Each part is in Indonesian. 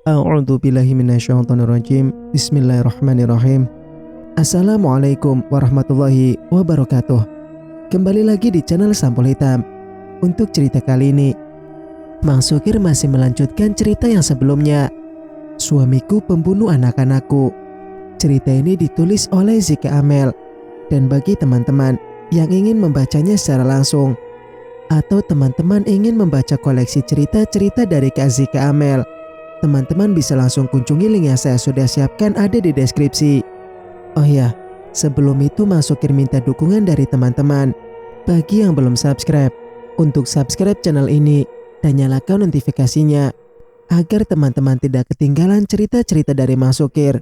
A'udzu billahi minasyaitonir rajim. Bismillahirrahmanirrahim. Assalamualaikum warahmatullahi wabarakatuh. Kembali lagi di channel Sampul Hitam. Untuk cerita kali ini, Mang Sukir masih melanjutkan cerita yang sebelumnya. Suamiku pembunuh anak-anakku. Cerita ini ditulis oleh Zika Amel. Dan bagi teman-teman yang ingin membacanya secara langsung, atau teman-teman ingin membaca koleksi cerita-cerita dari Kak Zika Amel, teman-teman bisa langsung kunjungi link yang saya sudah siapkan ada di deskripsi. Oh ya, sebelum itu Mang Sukir minta dukungan dari teman-teman. Bagi yang belum subscribe, untuk subscribe channel ini dan nyalakan notifikasinya agar teman-teman tidak ketinggalan cerita-cerita dari Mang Sukir.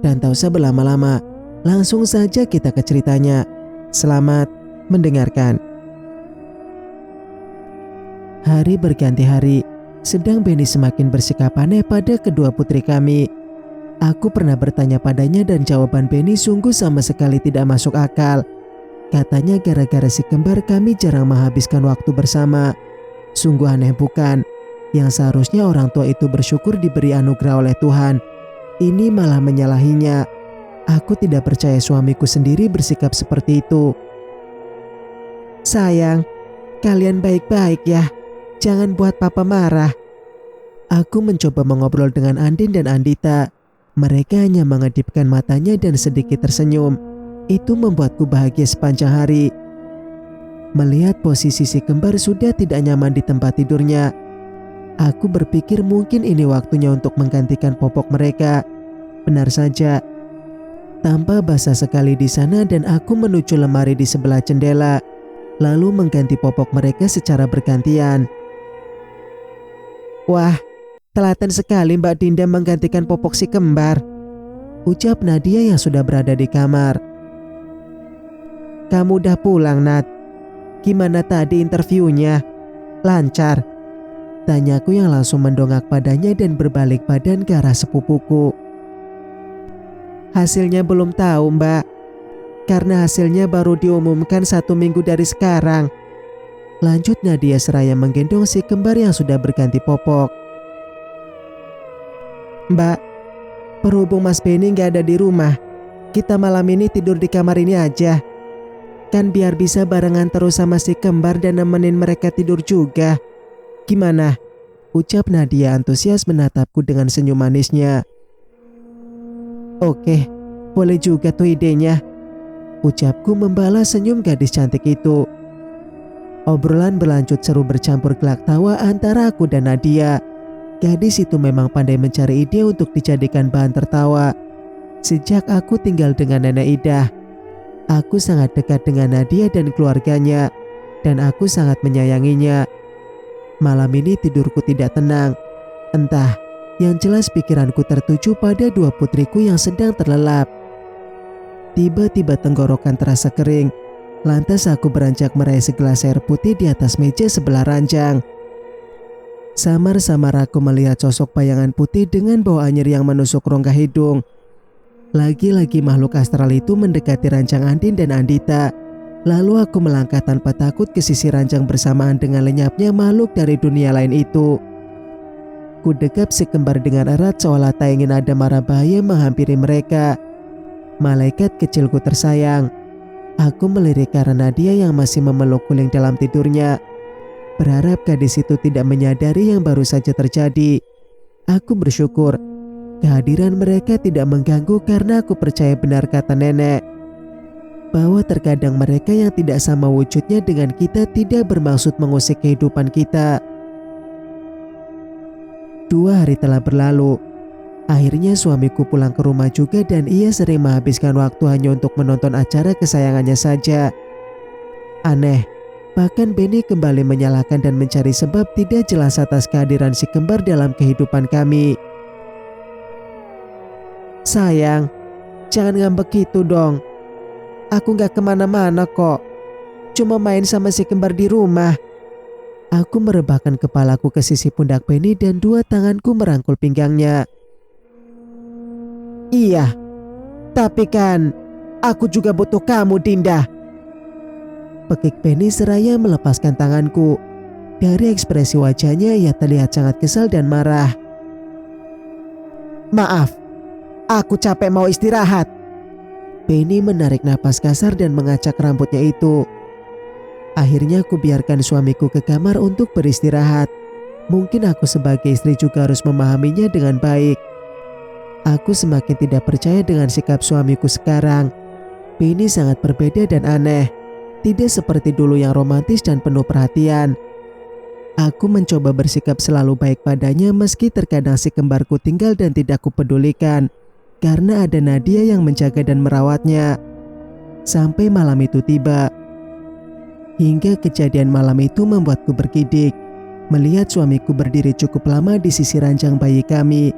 Dan tak usah berlama-lama, langsung saja kita ke ceritanya. Selamat mendengarkan. Hari berganti hari, sedang Benny semakin bersikap aneh pada kedua putri kami. Aku pernah bertanya padanya dan jawaban Benny sungguh sama sekali tidak masuk akal. Katanya gara-gara si kembar kami jarang menghabiskan waktu bersama. Sungguh aneh bukan? Yang seharusnya orang tua itu bersyukur diberi anugerah oleh Tuhan, ini malah menyalahinya. Aku tidak percaya suamiku sendiri bersikap seperti itu. Sayang, kalian baik-baik ya. Jangan buat papa marah. Aku mencoba mengobrol dengan Andin dan Andita. Mereka hanya mengedipkan matanya dan sedikit tersenyum. Itu membuatku bahagia sepanjang hari. Melihat posisi si kembar sudah tidak nyaman di tempat tidurnya, aku berpikir mungkin ini waktunya untuk menggantikan popok mereka. Benar saja. Tanpa basa sekali di sana dan aku menuju lemari di sebelah jendela, lalu mengganti popok mereka secara bergantian. Wah, telaten sekali Mbak Dinda menggantikan popok si kembar, ucap Nadia yang sudah berada di kamar. Kamu udah pulang, Nat? Gimana tadi interviewnya? Lancar? Tanyaku yang langsung mendongak padanya dan berbalik badan ke arah sepupuku. Hasilnya belum tahu, Mbak. Karena hasilnya baru diumumkan 1 minggu dari sekarang. Lanjut Nadia seraya menggendong si kembar yang sudah berganti popok. Mbak, berhubung Mas Benny gak ada di rumah, kita malam ini tidur di kamar ini aja. Kan biar bisa barengan terus sama si kembar dan nemenin mereka tidur juga. Gimana? Ucap Nadia antusias menatapku dengan senyum manisnya. Oke, boleh juga tuh idenya. Ucapku membalas senyum gadis cantik itu. Obrolan berlanjut seru bercampur gelak tawa antara aku dan Nadia. Gadis itu memang pandai mencari ide untuk dijadikan bahan tertawa. Sejak aku tinggal dengan Nenek Ida, aku sangat dekat dengan Nadia dan keluarganya, dan aku sangat menyayanginya. Malam ini tidurku tidak tenang. Entah, yang jelas pikiranku tertuju pada dua putriku yang sedang terlelap. Tiba-tiba tenggorokan terasa kering. Lantas aku beranjak meraih segelas air putih di atas meja sebelah ranjang. Samar-samar aku melihat sosok bayangan putih dengan bau anyir yang menusuk rongga hidung. Lagi-lagi makhluk astral itu mendekati ranjang Andin dan Andita. Lalu aku melangkah tanpa takut ke sisi ranjang bersamaan dengan lenyapnya makhluk dari dunia lain itu. Ku dekap si kembar dengan erat seolah tak ingin ada mara bahaya menghampiri mereka. Malaikat kecilku tersayang. Aku melirik ke arah Nadia yang masih memeluk guling dalam tidurnya. Berharap gadis itu tidak menyadari yang baru saja terjadi. Aku bersyukur kehadiran mereka tidak mengganggu karena aku percaya benar kata nenek, bahwa terkadang mereka yang tidak sama wujudnya dengan kita tidak bermaksud mengusik kehidupan kita. 2 hari telah berlalu. Akhirnya suamiku pulang ke rumah juga dan ia sering menghabiskan waktu hanya untuk menonton acara kesayangannya saja. Aneh, bahkan Benny kembali menyalahkan dan mencari sebab tidak jelas atas kehadiran si kembar dalam kehidupan kami. Sayang, jangan ngambek gitu dong. Aku gak kemana-mana kok. Cuma main sama si kembar di rumah. Aku merebahkan kepalaku ke sisi pundak Benny dan 2 tanganku merangkul pinggangnya. Iya, tapi kan aku juga butuh kamu, Dinda. Pekik Benny seraya melepaskan tanganku. Dari ekspresi wajahnya ia terlihat sangat kesal dan marah. Maaf, aku capek mau istirahat. Benny menarik napas kasar dan mengacak rambutnya itu. Akhirnya aku biarkan suamiku ke kamar untuk beristirahat. Mungkin aku sebagai istri juga harus memahaminya dengan baik. Aku semakin tidak percaya dengan sikap suamiku sekarang. Benny sangat berbeda dan aneh. Tidak seperti dulu yang romantis dan penuh perhatian. Aku mencoba bersikap selalu baik padanya meski terkadang si kembarku tinggal dan tidak kupedulikan. Karena ada Nadia yang menjaga dan merawatnya. Sampai malam itu tiba. Hingga kejadian malam itu membuatku bergidik. Melihat suamiku berdiri cukup lama di sisi ranjang bayi kami.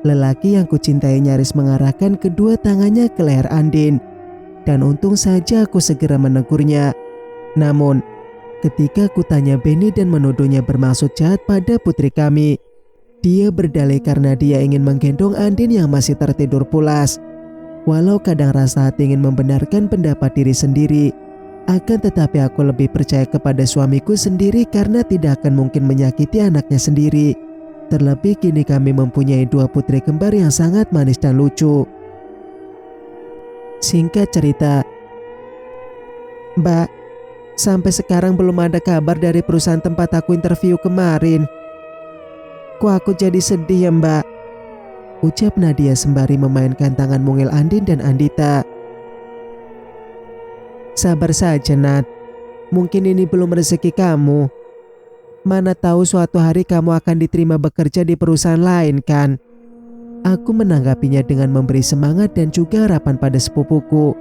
Lelaki yang kucintai nyaris mengarahkan kedua tangannya ke leher Andin. Dan untung saja aku segera menegurnya. Namun, ketika ku tanya Benny dan menuduhnya bermaksud jahat pada putri kami, dia berdalih karena dia ingin menggendong Andin yang masih tertidur pulas. Walau kadang rasa hati ingin membenarkan pendapat diri sendiri, akan tetapi aku lebih percaya kepada suamiku sendiri karena tidak akan mungkin menyakiti anaknya sendiri. Terlebih kini kami mempunyai 2 putri kembar yang sangat manis dan lucu. Singkat cerita, Mbak, sampai sekarang belum ada kabar dari perusahaan tempat aku interview kemarin. Kok aku jadi sedih ya Mbak? Ucap Nadia sembari memainkan tangan mungil Andin dan Andita. Sabar saja Nat, mungkin ini belum rezeki kamu. Mana tahu suatu hari kamu akan diterima bekerja di perusahaan lain kan? Aku menanggapinya dengan memberi semangat dan juga harapan pada sepupuku.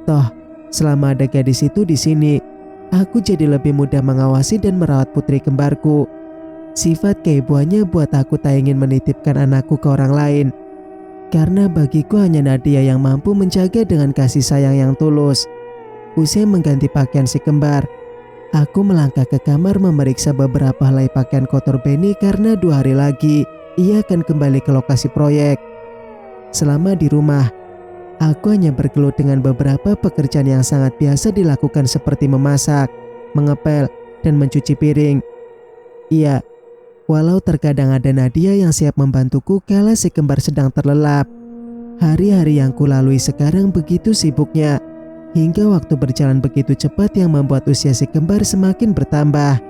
Toh, selama ada gadis itu di sini, aku jadi lebih mudah mengawasi dan merawat putri kembarku. Sifat keibuannya buat aku tak ingin menitipkan anakku ke orang lain. Karena bagiku hanya Nadia yang mampu menjaga dengan kasih sayang yang tulus. Usai mengganti pakaian si kembar, aku melangkah ke kamar memeriksa beberapa helai pakaian kotor Benny karena 2 hari lagi ia akan kembali ke lokasi proyek. Selama di rumah, aku hanya bergelut dengan beberapa pekerjaan yang sangat biasa dilakukan seperti memasak, mengepel, dan mencuci piring. Iya, walau terkadang ada Nadia yang siap membantuku kala si kembar sedang terlelap. Hari-hari yang kulalui sekarang begitu sibuknya. Hingga waktu berjalan begitu cepat yang membuat usia si kembar semakin bertambah.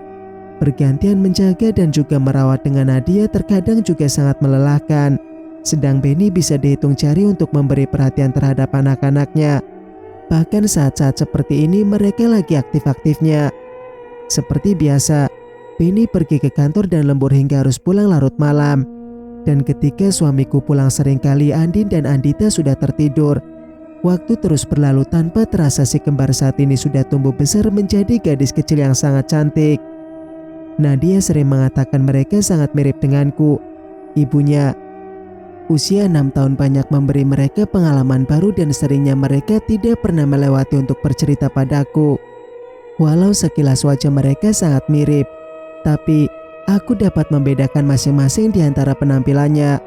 Bergantian menjaga dan juga merawat dengan Nadia terkadang juga sangat melelahkan. Sedang Benny bisa dihitung jari untuk memberi perhatian terhadap anak-anaknya. Bahkan saat-saat seperti ini mereka lagi aktif-aktifnya. Seperti biasa, Benny pergi ke kantor dan lembur hingga harus pulang larut malam. Dan ketika suamiku pulang seringkali Andin dan Andita sudah tertidur. Waktu terus berlalu tanpa terasa si kembar saat ini sudah tumbuh besar menjadi gadis kecil yang sangat cantik. Nadia sering mengatakan mereka sangat mirip denganku, ibunya. Usia 6 tahun banyak memberi mereka pengalaman baru dan seringnya mereka tidak pernah melewati untuk bercerita padaku. Walau sekilas wajah mereka sangat mirip, tapi aku dapat membedakan masing-masing di antara penampilannya.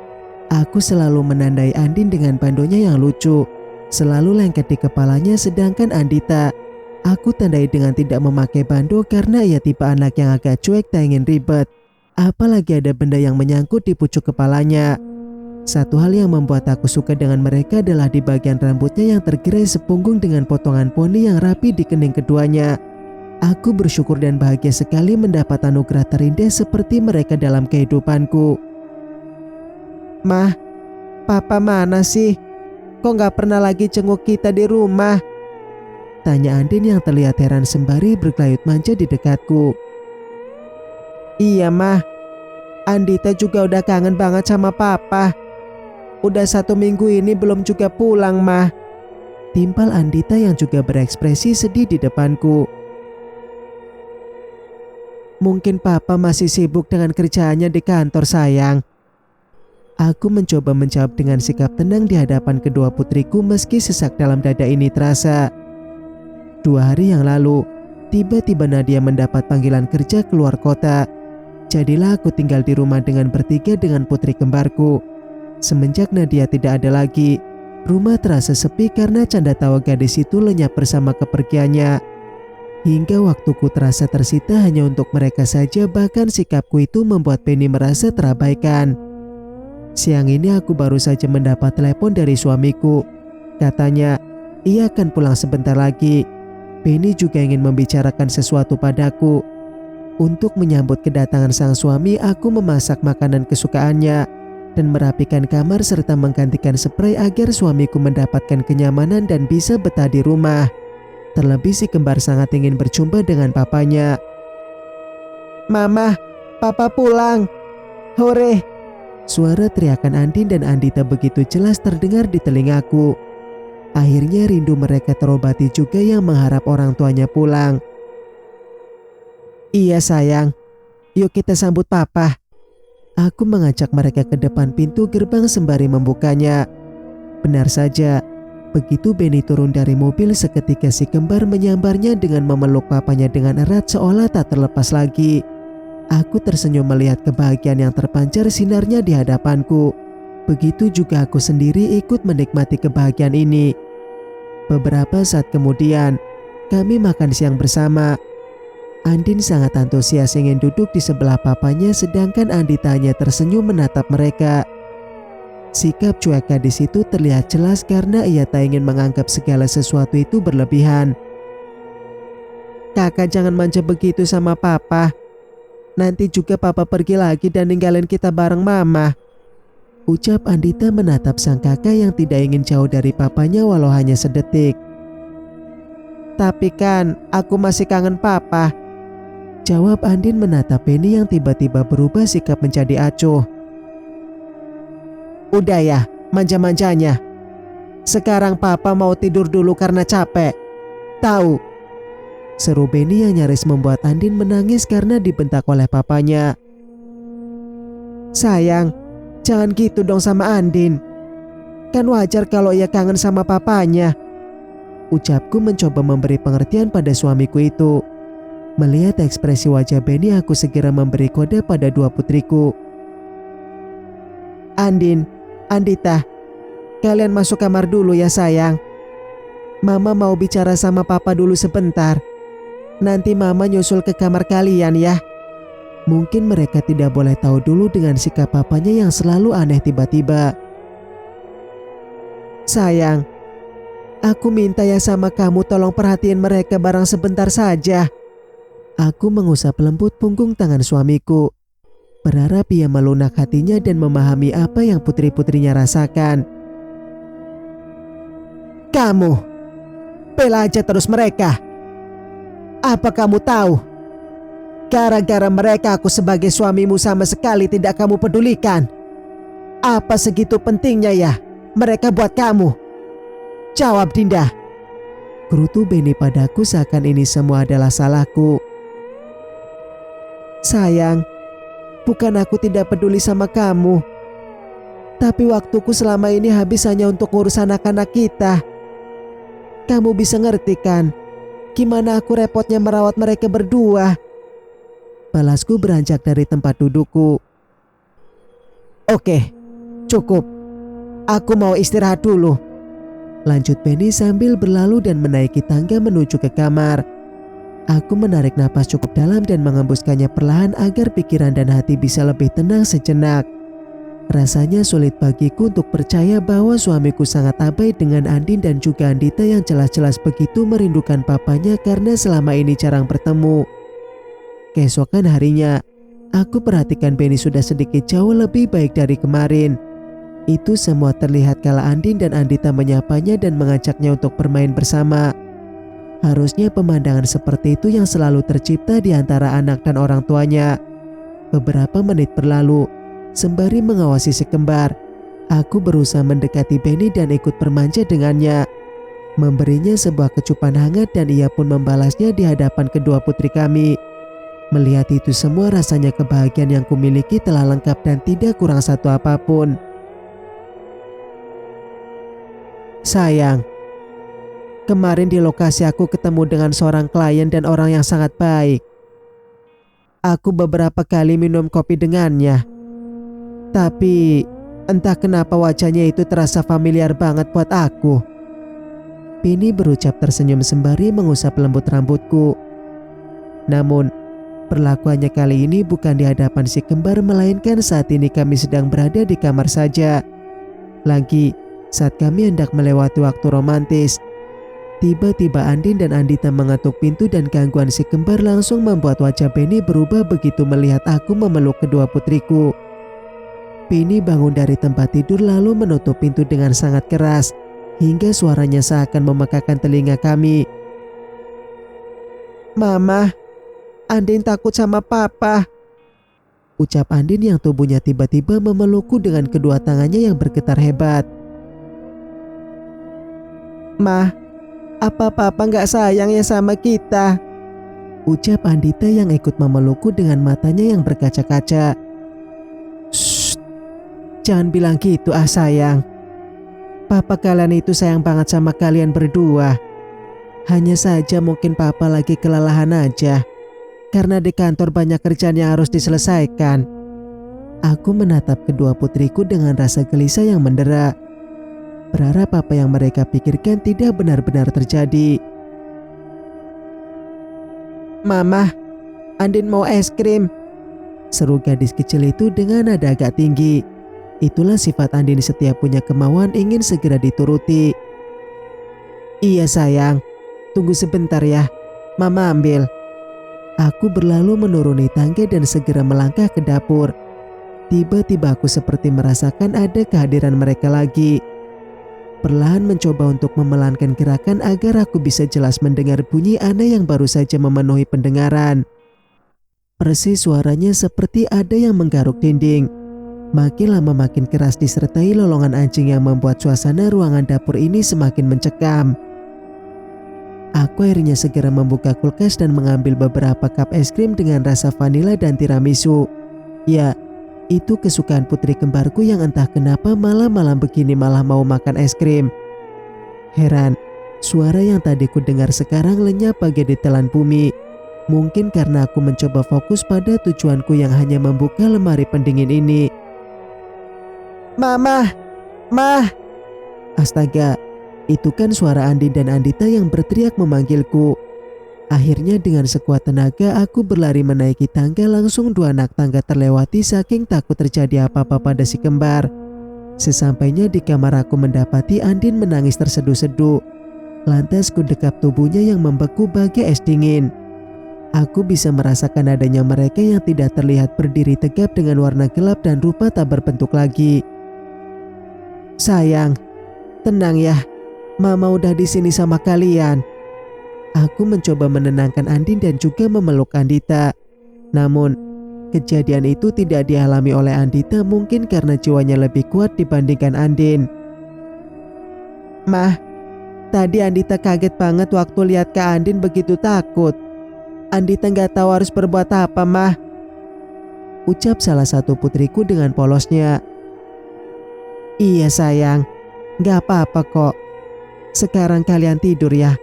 Aku selalu menandai Andin dengan bandonya yang lucu. Selalu lengket di kepalanya, sedangkan Andita aku tandai dengan tidak memakai bando karena ia tipe anak yang agak cuek tak ingin ribet. Apalagi ada benda yang menyangkut di pucuk kepalanya. Satu hal yang membuat aku suka dengan mereka adalah di bagian rambutnya yang tergerai sepunggung dengan potongan poni yang rapi di kening keduanya. Aku bersyukur dan bahagia sekali mendapat anugerah terindah seperti mereka dalam kehidupanku. Mah, Papa mana sih? Kok gak pernah lagi jenguk kita di rumah? Tanya Andin yang terlihat heran sembari bergelayut manja di dekatku. Iya Mah, Andita juga udah kangen banget sama Papa. Udah 1 minggu ini belum juga pulang Mah. Timpal Andita yang juga berekspresi sedih di depanku. Mungkin Papa masih sibuk dengan kerjaannya di kantor sayang. Aku mencoba menjawab dengan sikap tenang di hadapan kedua putriku meski sesak dalam dada ini terasa. 2 hari yang lalu, tiba-tiba Nadia mendapat panggilan kerja keluar kota. Jadilah aku tinggal di rumah dengan bertiga dengan putri kembarku. Semenjak Nadia tidak ada lagi, rumah terasa sepi karena canda tawa gadis itu lenyap bersama kepergiannya. Hingga waktuku terasa tersita hanya untuk mereka saja, bahkan sikapku itu membuat Benny merasa terabaikan. Siang ini aku baru saja mendapat telepon dari suamiku. Katanya, ia akan pulang sebentar lagi. Benny juga ingin membicarakan sesuatu padaku. Untuk menyambut kedatangan sang suami, aku memasak makanan kesukaannya dan merapikan kamar serta menggantikan spray agar suamiku mendapatkan kenyamanan dan bisa betah di rumah. Terlebih si kembar sangat ingin berjumpa dengan papanya. "Mama, papa pulang. Hore!" Suara teriakan Andin dan Andita begitu jelas terdengar di telingaku. Akhirnya rindu mereka terobati juga yang mengharap orang tuanya pulang. "Iya sayang, yuk kita sambut papa." Aku mengajak mereka ke depan pintu gerbang sembari membukanya. Benar saja, begitu Benny turun dari mobil seketika si kembar menyambarnya dengan memeluk papanya dengan erat seolah tak terlepas lagi. Aku tersenyum melihat kebahagiaan yang terpancar sinarnya di hadapanku. Begitu juga aku sendiri ikut menikmati kebahagiaan ini. Beberapa saat kemudian, kami makan siang bersama. Andin sangat antusias ingin duduk di sebelah papanya sedangkan Andita hanya tersenyum menatap mereka. Sikap cueka di situ terlihat jelas karena ia tak ingin menganggap segala sesuatu itu berlebihan. "Kakak jangan manja begitu sama papa. Nanti juga papa pergi lagi dan ninggalin kita bareng mama," ucap Andita menatap sang kakak yang tidak ingin jauh dari papanya walau hanya sedetik. "Tapi kan aku masih kangen papa," jawab Andin menatap Benny yang tiba-tiba berubah sikap menjadi acuh. "Udah ya, manja-manjanya. Sekarang papa mau tidur dulu karena capek. Tahu?" seru Benny yang nyaris membuat Andin menangis karena dibentak oleh papanya. "Sayang, jangan gitu dong sama Andin. Kan wajar kalau ia kangen sama papanya," ucapku mencoba memberi pengertian pada suamiku itu. Melihat ekspresi wajah Benny, aku segera memberi kode pada dua putriku. "Andin, Andita, kalian masuk kamar dulu ya sayang. Mama mau bicara sama papa dulu sebentar. Nanti mama nyusul ke kamar kalian ya." Mungkin mereka tidak boleh tahu dulu dengan sikap papanya yang selalu aneh tiba-tiba. "Sayang, aku minta ya sama kamu tolong perhatiin mereka barang sebentar saja." Aku mengusap lembut punggung tangan suamiku, berharap ia melunak hatinya dan memahami apa yang putri-putrinya rasakan. "Kamu bela aja terus mereka. Apa kamu tahu? Gara-gara mereka aku sebagai suamimu sama sekali tidak kamu pedulikan. Apa segitu pentingnya ya mereka buat kamu? Jawab Dinda." Gerutu Benny padaku seakan ini semua adalah salahku. "Sayang, bukan aku tidak peduli sama kamu. Tapi waktuku selama ini habis hanya untuk ngurus anak-anak kita. Kamu bisa ngerti kan gimana aku repotnya merawat mereka berdua?" Balasku beranjak dari tempat dudukku. "Oke, cukup. Aku mau istirahat dulu," lanjut Benny sambil berlalu dan menaiki tangga menuju ke kamar. Aku menarik napas cukup dalam dan mengembuskannya perlahan agar pikiran dan hati bisa lebih tenang sejenak. Rasanya sulit bagiku untuk percaya bahwa suamiku sangat abai dengan Andin dan juga Andita yang jelas-jelas begitu merindukan papanya karena selama ini jarang bertemu. Keesokan harinya, aku perhatikan Benny sudah sedikit jauh lebih baik dari kemarin. Itu semua terlihat kala Andin dan Andita menyapanya dan mengajaknya untuk bermain bersama. Harusnya pemandangan seperti itu yang selalu tercipta di antara anak dan orang tuanya. Beberapa menit berlalu, sembari mengawasi si kembar, aku berusaha mendekati Benny dan ikut bermanja dengannya. Memberinya sebuah kecupan hangat dan ia pun membalasnya di hadapan kedua putri kami. Melihat itu semua rasanya kebahagiaan yang kumiliki telah lengkap dan tidak kurang satu apapun. "Sayang, kemarin di lokasi aku ketemu dengan seorang klien dan orang yang sangat baik. Aku beberapa kali minum kopi dengannya. Tapi entah kenapa wajahnya itu terasa familiar banget buat aku." Benny berucap tersenyum sembari mengusap lembut rambutku. Namun Perlakuannya kali ini bukan di hadapan si kembar, melainkan saat ini kami sedang berada di kamar saja. Lagi saat kami hendak melewati waktu romantis, tiba-tiba Andin dan Andita mengetuk pintu dan gangguan si kembar langsung membuat wajah Benny berubah begitu melihat aku memeluk kedua putriku. Benny bangun dari tempat tidur lalu menutup pintu dengan sangat keras hingga suaranya seakan memekakan telinga kami. "Mama, Andin takut sama papa," ucap Andin yang tubuhnya tiba-tiba memelukku dengan kedua tangannya yang bergetar hebat. "Mah, apa papa nggak sayang ya sama kita?" ucap Andita yang ikut memelukku dengan matanya yang berkaca-kaca. "Shh, jangan bilang gitu sayang. Papa kalian itu sayang banget sama kalian berdua. Hanya saja mungkin papa lagi kelelahan aja, karena di kantor banyak kerjaan yang harus diselesaikan." Aku menatap kedua putriku dengan rasa gelisah yang mendera, berharap apa yang mereka pikirkan tidak benar-benar terjadi. "Mama, Andin mau es krim," seru gadis kecil itu dengan nada agak tinggi. Itulah sifat Andin, setiap punya kemauan ingin segera dituruti. "Iya sayang, tunggu sebentar ya, Mama ambil." Aku berlalu menuruni tangga dan segera melangkah ke dapur. Tiba-tiba aku seperti merasakan ada kehadiran mereka lagi. Perlahan mencoba untuk memelankan gerakan agar aku bisa jelas mendengar bunyi aneh yang baru saja memenuhi pendengaran. Persis suaranya seperti ada yang menggaruk dinding. Makin lama makin keras disertai lolongan anjing yang membuat suasana ruangan dapur ini semakin mencekam. Aku akhirnya segera membuka kulkas dan mengambil beberapa cup es krim dengan rasa vanila dan tiramisu. Ya, itu kesukaan putri kembarku yang entah kenapa malam-malam begini malah mau makan es krim. Heran, suara yang tadi ku dengar sekarang lenyap bagai ditelan bumi. Mungkin karena aku mencoba fokus pada tujuanku yang hanya membuka lemari pendingin ini. "Mama, Mah!" Astaga, itu kan suara Andin dan Andita yang berteriak memanggilku. Akhirnya dengan sekuat tenaga aku berlari menaiki tangga, langsung 2 anak tangga terlewati saking takut terjadi apa-apa pada si kembar. Sesampainya di kamar aku mendapati Andin menangis terseduh-seduh. Lantas ku dekap tubuhnya yang membeku bagai es dingin. Aku bisa merasakan adanya mereka yang tidak terlihat berdiri tegap dengan warna gelap dan rupa tak berbentuk lagi. "Sayang, tenang ya. Mama udah di sini sama kalian." Aku mencoba menenangkan Andin dan juga memeluk Andita. Namun, kejadian itu tidak dialami oleh Andita, mungkin karena jiwanya lebih kuat dibandingkan Andin. "Mah, tadi Andita kaget banget waktu lihat Kak Andin begitu takut. Andita nggak tahu harus berbuat apa, Mah," ucap salah satu putriku dengan polosnya. "Iya sayang, nggak apa-apa kok. Sekarang kalian tidur ya.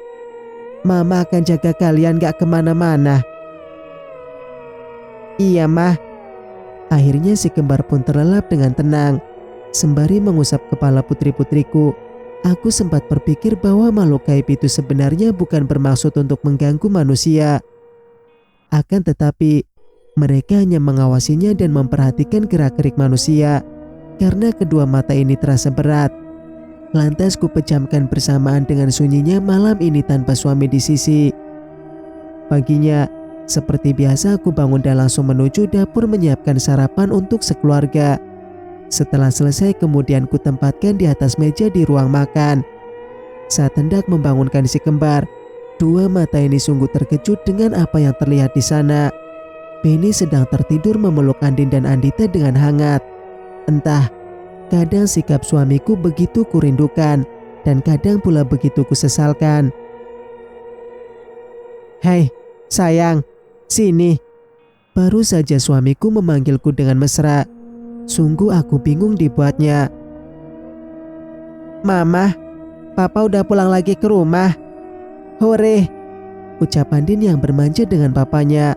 Mama akan jaga kalian gak kemana-mana." "Iya Mah." Akhirnya si kembar pun terlelap dengan tenang. Sembari mengusap kepala putri-putriku, aku sempat berpikir bahwa makhluk gaib itu sebenarnya bukan bermaksud untuk mengganggu manusia. Akan tetapi, mereka hanya mengawasinya dan memperhatikan gerak-gerik manusia. Karena kedua mata ini terasa berat. Lantas ku pejamkan bersamaan dengan sunyinya malam ini tanpa suami di sisi. Paginya, seperti biasa aku bangun dan langsung menuju dapur menyiapkan sarapan untuk sekeluarga. Setelah selesai kemudian ku tempatkan di atas meja di ruang makan. Saat hendak membangunkan si kembar, dua mata ini sungguh terkejut dengan apa yang terlihat di sana. Benny sedang tertidur memeluk Andin dan Andita dengan hangat. Entah, kadang sikap suamiku begitu kurindukan dan kadang pula begitu kusesalkan. "Hei, sayang, sini." Baru saja suamiku memanggilku dengan mesra. Sungguh aku bingung dibuatnya. "Mama, Papa udah pulang lagi ke rumah. Hore," ucap Andin yang bermanja dengan papanya.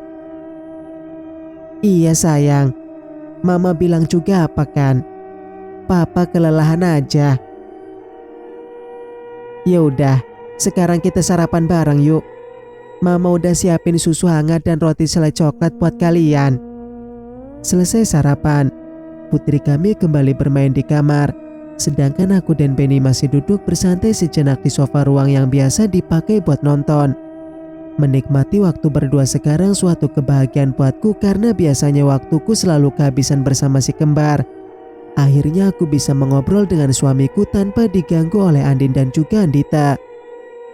"Iya sayang, Mama bilang juga apa kan? Papa kelelahan aja." "Ya udah, sekarang kita sarapan bareng yuk." Mama udah siapin susu hangat dan roti selai coklat buat kalian. Selesai sarapan, putri kami kembali bermain di kamar, sedangkan aku dan Benny masih duduk bersantai sejenak di sofa ruang yang biasa dipakai buat nonton. Menikmati waktu berdua sekarang suatu kebahagiaan buatku karena biasanya waktuku selalu kehabisan bersama si kembar. Akhirnya aku bisa mengobrol dengan suamiku tanpa diganggu oleh Andin dan juga Andita.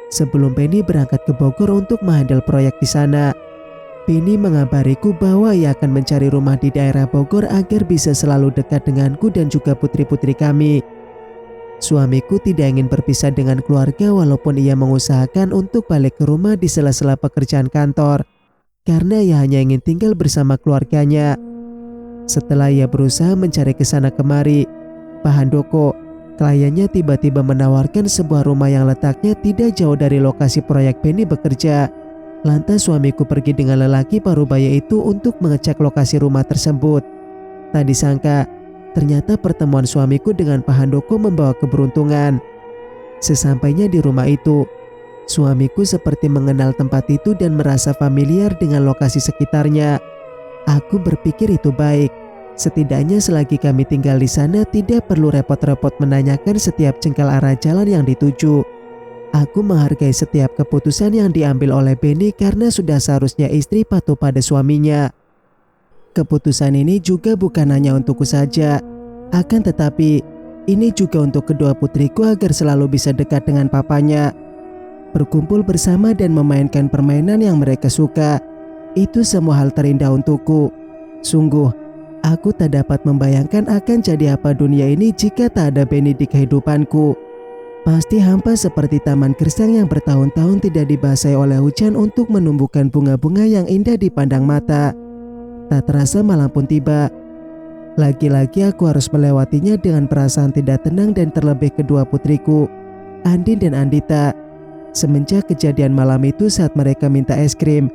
Sebelum Benny berangkat ke Bogor untuk menghandle proyek di sana, Benny mengabariku bahwa ia akan mencari rumah di daerah Bogor agar bisa selalu dekat denganku dan juga putri-putri kami. Suamiku tidak ingin berpisah dengan keluarga walaupun ia mengusahakan untuk balik ke rumah di sela-sela pekerjaan kantor, karena ia hanya ingin tinggal bersama keluarganya. Setelah ia berusaha mencari kesana kemari, Pak Handoko, kliennya tiba-tiba menawarkan sebuah rumah yang letaknya tidak jauh dari lokasi proyek Benny bekerja. Lantas suamiku pergi dengan lelaki parubaya itu untuk mengecek lokasi rumah tersebut. Tak disangka, ternyata pertemuan suamiku dengan Pak Handoko membawa keberuntungan. Sesampainya di rumah itu, suamiku seperti mengenal tempat itu dan merasa familiar dengan lokasi sekitarnya. Aku berpikir itu baik. Setidaknya selagi kami tinggal di sana tidak perlu repot-repot menanyakan setiap jengkal arah jalan yang dituju. Aku menghargai setiap keputusan yang diambil oleh Benny karena sudah seharusnya istri patuh pada suaminya. Keputusan ini juga bukan hanya untukku saja, akan tetapi ini juga untuk kedua putriku agar selalu bisa dekat dengan papanya. Berkumpul bersama dan memainkan permainan yang mereka suka, itu semua hal terindah untukku. Sungguh, aku tak dapat membayangkan akan jadi apa dunia ini jika tak ada Benny di kehidupanku. Pasti hampa seperti taman gersang yang bertahun-tahun tidak dibasahi oleh hujan untuk menumbuhkan bunga-bunga yang indah dipandang mata. Tak terasa malam pun tiba. Lagi-lagi aku harus melewatinya dengan perasaan tidak tenang dan terlebih kedua putriku, Andin dan Andita. Semenjak kejadian malam itu saat mereka minta es krim,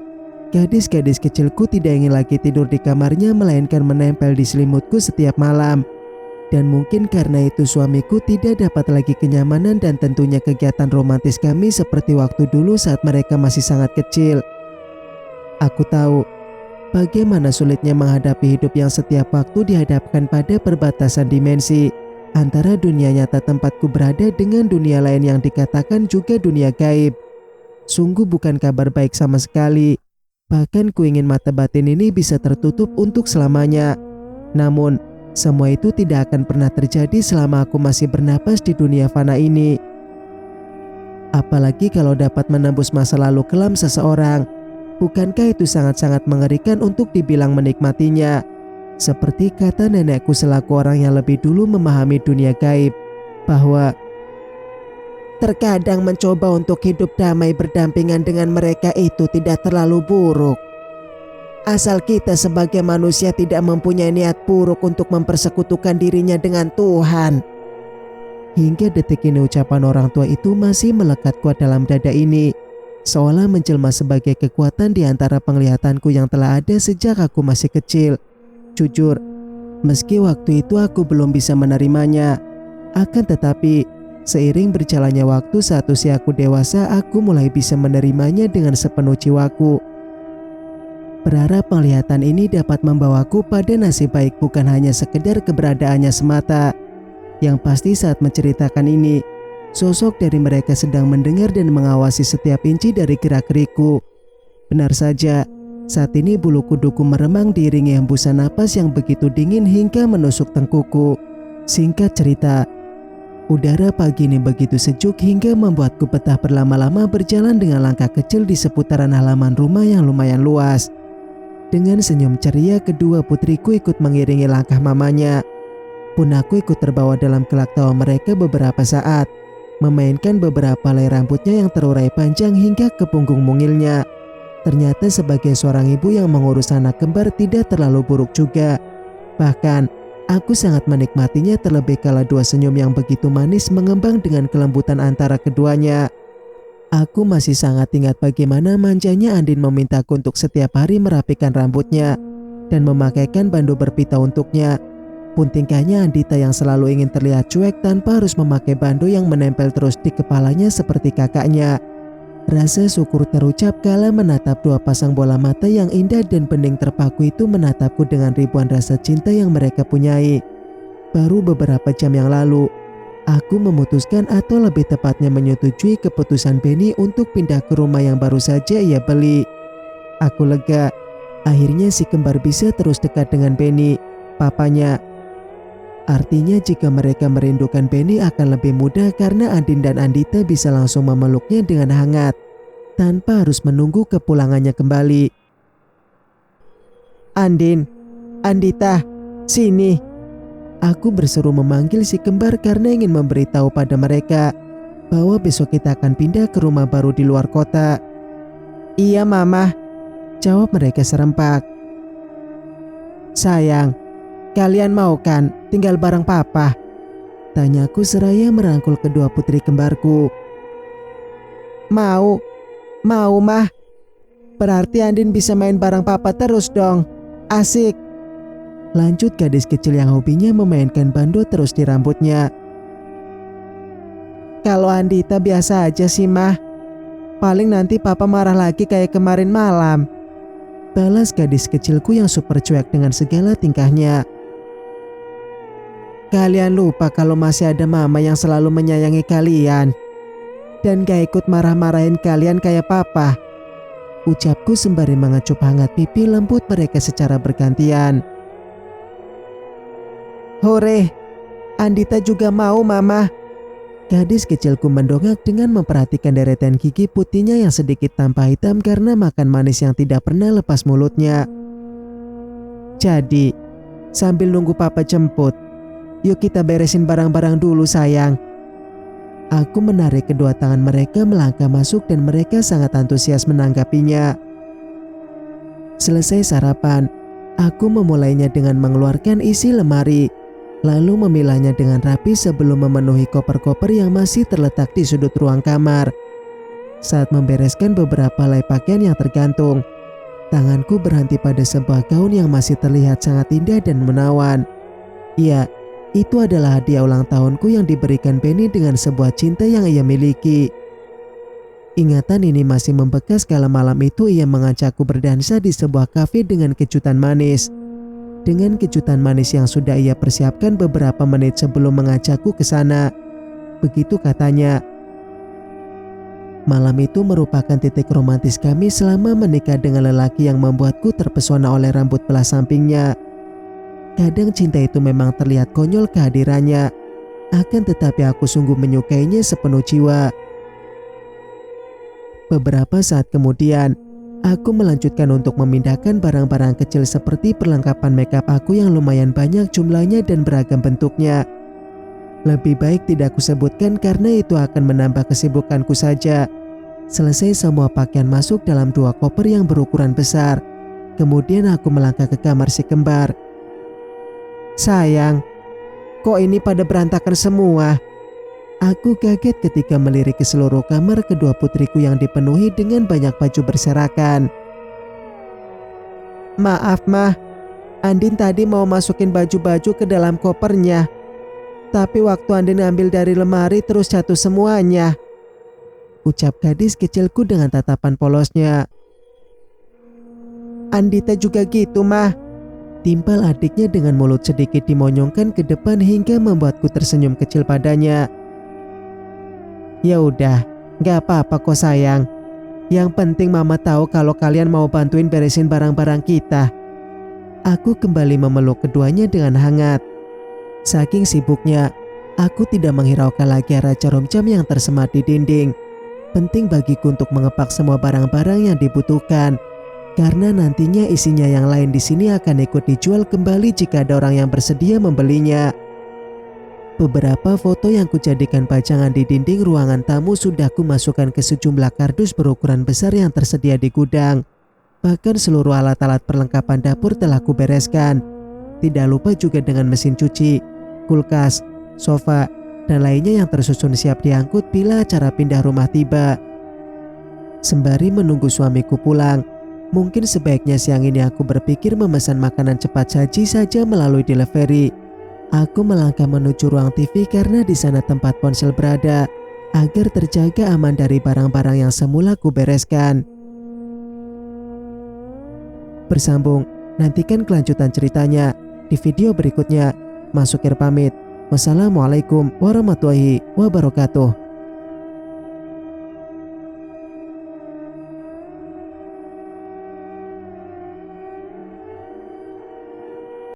gadis-gadis kecilku tidak ingin lagi tidur di kamarnya melainkan menempel di selimutku setiap malam. Dan mungkin karena itu suamiku tidak dapat lagi kenyamanan dan tentunya kegiatan romantis kami seperti waktu dulu saat mereka masih sangat kecil. Aku tahu bagaimana sulitnya menghadapi hidup yang setiap waktu dihadapkan pada perbatasan dimensi antara dunia nyata tempatku berada dengan dunia lain yang dikatakan juga dunia gaib. Sungguh bukan kabar baik sama sekali. Bahkan ku ingin mata batin ini bisa tertutup untuk selamanya. Namun, semua itu tidak akan pernah terjadi selama aku masih bernapas di dunia fana ini. Apalagi kalau dapat menembus masa lalu kelam seseorang. Bukankah itu sangat-sangat mengerikan untuk dibilang menikmatinya? Seperti kata nenekku selaku orang yang lebih dulu memahami dunia gaib, bahwa terkadang mencoba untuk hidup damai berdampingan dengan mereka itu tidak terlalu buruk. Asal kita sebagai manusia tidak mempunyai niat buruk untuk mempersekutukan dirinya dengan Tuhan. Hingga detik ini ucapan orang tua itu masih melekat kuat dalam dada ini, seolah menjelma sebagai kekuatan di antara penglihatanku yang telah ada sejak aku masih kecil. Jujur, meski waktu itu aku belum bisa menerimanya, akan tetapi seiring berjalannya waktu saat usiaku dewasa, aku mulai bisa menerimanya dengan sepenuh jiwaku. Berharap penglihatan ini dapat membawaku pada nasib baik bukan hanya sekedar keberadaannya semata. Yang pasti saat menceritakan ini, sosok dari mereka sedang mendengar dan mengawasi setiap inci dari gerak-gerikku. Benar saja, saat ini bulu kuduku meremang diiringi hembusan napas yang begitu dingin hingga menusuk tengkuku. Singkat cerita, udara pagi ini begitu sejuk hingga membuatku betah berlama-lama berjalan dengan langkah kecil di seputaran halaman rumah yang lumayan luas. Dengan senyum ceria, kedua putriku ikut mengiringi langkah mamanya. Pun aku ikut terbawa dalam kelak tawa mereka beberapa saat, memainkan beberapa helai rambutnya yang terurai panjang hingga ke punggung mungilnya. Ternyata sebagai seorang ibu yang mengurus anak kembar tidak terlalu buruk juga. Bahkan, aku sangat menikmatinya terlebih kala dua senyum yang begitu manis mengembang dengan kelembutan antara keduanya. Aku masih sangat ingat bagaimana manjanya Andin memintaku untuk setiap hari merapikan rambutnya dan memakaikan bandu berpita untuknya. Pun tingkahnya Andita yang selalu ingin terlihat cuek tanpa harus memakai bandu yang menempel terus di kepalanya seperti kakaknya. Rasa syukur terucap kala menatap dua pasang bola mata yang indah dan bening terpaku itu menatapku dengan ribuan rasa cinta yang mereka punyai. Baru beberapa jam yang lalu, aku memutuskan atau lebih tepatnya menyetujui keputusan Benny untuk pindah ke rumah yang baru saja ia beli. Aku lega, akhirnya si kembar bisa terus dekat dengan Benny, papanya. Artinya jika mereka merindukan Benny akan lebih mudah karena Andin dan Andita bisa langsung memeluknya dengan hangat, tanpa harus menunggu kepulangannya kembali. Andin, Andita, sini. Aku berseru memanggil si kembar karena ingin memberitahu pada mereka bahwa besok kita akan pindah ke rumah baru di luar kota. Iya mama, jawab mereka serempak. Sayang, kalian mau kan tinggal bareng papa? Tanyaku seraya merangkul kedua putri kembarku. Mau mah. Berarti Andin bisa main bareng papa terus dong. Asik. Lanjut gadis kecil yang hobinya memainkan bando terus di rambutnya. Kalau Andita biasa aja sih mah. Paling nanti papa marah lagi kayak kemarin malam. Balas gadis kecilku yang super cuek dengan segala tingkahnya. Kalian lupa kalau masih ada mama yang selalu menyayangi kalian. Dan gak ikut marah-marahin kalian kayak papa. Ucapku sembari mengecup hangat pipi lembut mereka secara bergantian. Hore, Andita juga mau mama. Gadis kecilku mendongak dengan memperhatikan deretan gigi putihnya yang sedikit tampak hitam karena makan manis yang tidak pernah lepas mulutnya. Jadi, sambil nunggu papa jemput, yuk kita beresin barang-barang dulu sayang. Aku menarik kedua tangan mereka melangkah masuk dan mereka sangat antusias menanggapinya. Selesai sarapan, aku memulainya dengan mengeluarkan isi lemari, lalu memilahnya dengan rapi sebelum memenuhi koper-koper yang masih terletak di sudut ruang kamar. Saat membereskan beberapa helai pakaian yang tergantung, tanganku berhenti pada sebuah gaun yang masih terlihat sangat indah dan menawan. Ya, itu adalah hadiah ulang tahunku yang diberikan Benny dengan sebuah cinta yang ia miliki. Ingatan ini masih membekas kala malam itu ia mengajakku berdansa di sebuah kafe dengan kejutan manis. Dengan kejutan manis yang sudah ia persiapkan beberapa menit sebelum mengajakku ke sana. Begitu katanya. Malam itu merupakan titik romantis kami selama menikah dengan lelaki yang membuatku terpesona oleh rambut belah sampingnya. Kadang cinta itu memang terlihat konyol kehadirannya, akan tetapi aku sungguh menyukainya sepenuh jiwa. Beberapa saat kemudian, aku melanjutkan untuk memindahkan barang-barang kecil seperti perlengkapan makeup aku yang lumayan banyak jumlahnya dan beragam bentuknya. Lebih baik tidak kusebutkan karena itu akan menambah kesibukanku saja. Selesai semua pakaian masuk dalam dua koper yang berukuran besar. Kemudian aku melangkah ke kamar si kembar. Sayang, kok ini pada berantakan semua? Aku kaget ketika melirik ke seluruh kamar kedua putriku yang dipenuhi dengan banyak baju berserakan. Maaf mah, Andin tadi mau masukin baju-baju ke dalam kopernya. Tapi waktu Andin ambil dari lemari terus jatuh semuanya. Ucap gadis kecilku dengan tatapan polosnya. Andita juga gitu mah. Timpal adiknya dengan mulut sedikit dimonyongkan ke depan hingga membuatku tersenyum kecil padanya. Ya udah, gak apa-apa kok sayang. Yang penting mama tahu kalau kalian mau bantuin beresin barang-barang kita. Aku kembali memeluk keduanya dengan hangat. Saking sibuknya, aku tidak menghiraukan lagi arah jarum jam yang tersemat di dinding. Penting bagiku untuk mengepak semua barang-barang yang dibutuhkan. Karena nantinya isinya yang lain di sini akan ikut dijual kembali jika ada orang yang bersedia membelinya. Beberapa foto yang kujadikan pajangan di dinding ruangan tamu sudah kumasukkan ke sejumlah kardus berukuran besar yang tersedia di gudang. Bahkan seluruh alat-alat perlengkapan dapur telah kubereskan. Tidak lupa juga dengan mesin cuci, kulkas, sofa, dan lainnya yang tersusun siap diangkut bila acara pindah rumah tiba. Sembari menunggu suamiku pulang, mungkin sebaiknya siang ini aku berpikir memesan makanan cepat saji saja melalui delivery. Aku melangkah menuju ruang TV karena di sana tempat ponsel berada. agar terjaga aman dari barang-barang yang semula kubereskan. Bersambung, nantikan kelanjutan ceritanya di video berikutnya. Mas Sukir pamit. Wassalamualaikum warahmatullahi wabarakatuh.